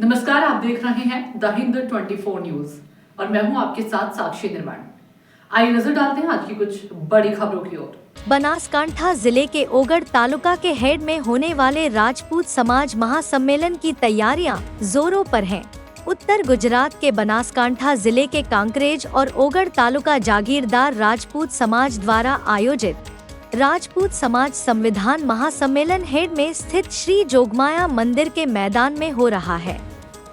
नमस्कार, आप देख रहे हैं द हिंद 24 न्यूज और मैं हूं आपके साथ साक्षी निर्माण। आइए नजर डालते हैं आज की कुछ बड़ी खबरों की ओर। बनासकांठा जिले के ओगढ़ तालुका के हेड में होने वाले राजपूत समाज महासम्मेलन की तैयारियां जोरों पर हैं। उत्तर गुजरात के बनासकांठा जिले के कांकरेज और ओगढ़ तालुका जागीरदार राजपूत समाज द्वारा आयोजित राजपूत समाज संविधान महासम्मेलन हेड में स्थित श्री जोगमाया मंदिर के मैदान में हो रहा है,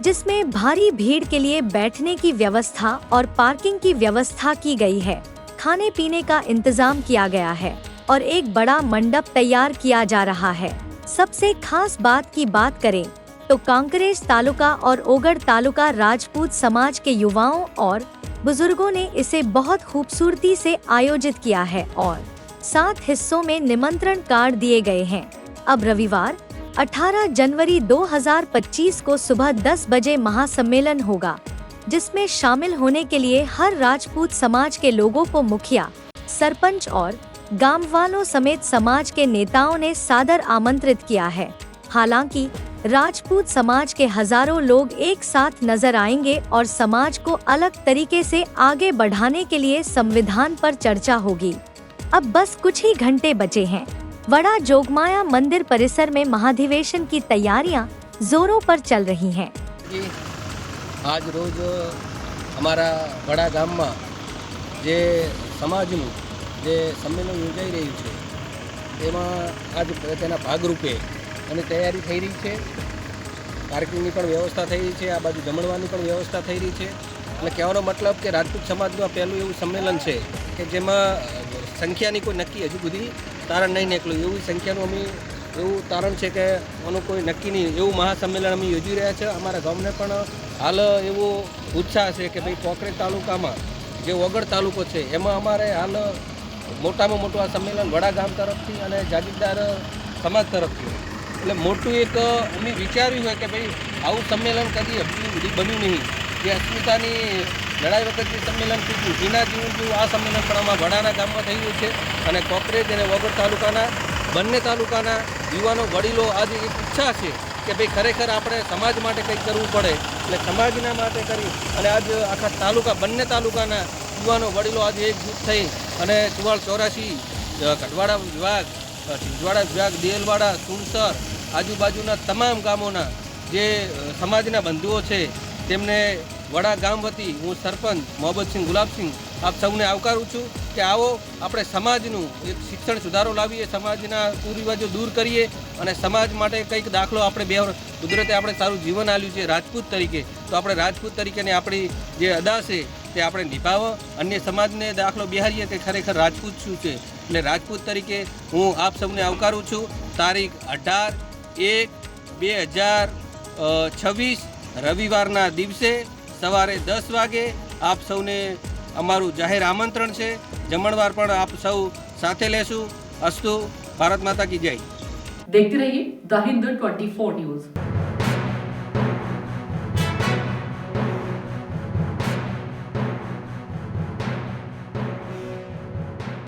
जिसमें भारी भीड़ के लिए बैठने की व्यवस्था और पार्किंग की व्यवस्था की गई है। खाने पीने का इंतजाम किया गया है और एक बड़ा मंडप तैयार किया जा रहा है। सबसे खास बात की बात करें तो कांकरेज तालुका और ओगढ़ तालुका राजपूत समाज के युवाओं और बुजुर्गों ने इसे बहुत खूबसूरती से आयोजित किया है और 7 हिस्सों में निमंत्रण कार्ड दिए गए हैं। अब रविवार 18 जनवरी 2025 को सुबह 10 बजे महासम्मेलन होगा, जिसमें शामिल होने के लिए हर राजपूत समाज के लोगों को मुखिया, सरपंच और गांव वालों समेत समाज के नेताओं ने सादर आमंत्रित किया है। हालांकि राजपूत समाज के हजारों लोग एक साथ नजर आएंगे और समाज को अलग तरीके से आगे बढ़ाने के लिए संविधान पर चर्चा होगी। अब बस कुछ ही घंटे बचे हैं। वड़ा जोगमाया मंदिर परिसर में महाधिवेशन की तैयारियां जोरों पर चल रही हैं। आज रोज हमारा वड़ा गाम में जे समाजનું જે સંમેલન યોજાઈ રહ્યું છે તેમાં આજ તેના ભાગરૂપે અને તૈયારી થઈ રહી છે। પાર્કિંગની પણ વ્યવસ્થા થઈ રહી છે, આ બાજુ જમણવાની પણ વ્યવસ્થા થઈ રહી છે। એટલે કહેવાનો મતલબ કે રાજપૂત સમાજનું પહેલું એવું સંમેલન છે કે જેમાં સંખ્યાની કોઈ નક્કી હજુ બધી તારણ નહીં નીકળ્યું। એવી સંખ્યાનું અમે એવું તારણ છે કે આનું કોઈ નક્કી નહીં, એવું મહાસંમેલન અમે યોજી રહ્યા છે। અમારા ગામને પણ હાલ એવો ઉત્સાહ છે કે ભાઈ કોંકરેજ તાલુકામાં જે ઓગળ તાલુકો છે એમાં અમારે હાલ મોટામાં મોટું આ સંમેલન વડા ગામ તરફથી અને જાગીરદાર સમાજ તરફથી એટલે મોટું એક અમે વિચાર્યું હોય કે ભાઈ આવું સંમેલન કદી બન્યું નહીં। જે અસ્મિતાની લડાઈ વખતે સંમેલન થયું એના જેવું આ સંમેલન પણ આમાં વડાના ગામમાં થઈ રહ્યું છે અને કોંકરેજ અને ઓગળ તાલુકાના બંને તાલુકાના યુવાનો વડીલો આજે એક ઈચ્છા છે કે ભાઈ ખરેખર આપણે સમાજ માટે કંઈક કરવું પડે એટલે સમાજના માટે કરી અને આજ આખા તાલુકા બંને તાલુકાના યુવાનો વડીલો આજે એકજૂથ થઈ અને 84 કઢવાડા વિભાગ, સિંધવાડા વિભાગ, દેલવાડા, સુણસર આજુબાજુના તમામ ગામોના જે સમાજના બંધુઓ છે તેમને વડા ગામ વતી હું સરપંચ મોહમ્મદસિંહ ગુલાબસિંહ આપ સૌને આવકારું છું કે આવો આપણે સમાજનું એક શિક્ષણ સુધારો લાવીએ, સમાજના કુરિવાજો દૂર કરીએ અને સમાજ માટે કંઈક દાખલો આપણે કુદરતે આપણે સારું જીવન આપ્યું છે રાજપૂત તરીકે, તો આપણે રાજપૂત તરીકેની આપણી જે અદા છે તે આપણે નિભાવો, અન્ય સમાજને દાખલો બેહારીએ કે ખરેખર રાજપૂત શું છે। એટલે રાજપૂત તરીકે હું આપ સૌને આવકારું છું। તારીખ 18/1/2026 રવિવારના દિવસે સવારે 10 વાગે આપ સૌને અમારું જાહેર આમંત્રણ છે। જમણવાર પણ આપ સૌ સાથે લેશું। અસ્તુ, ભારત માતા की जय। देखते रहिए द हिंद 24 न्यूज।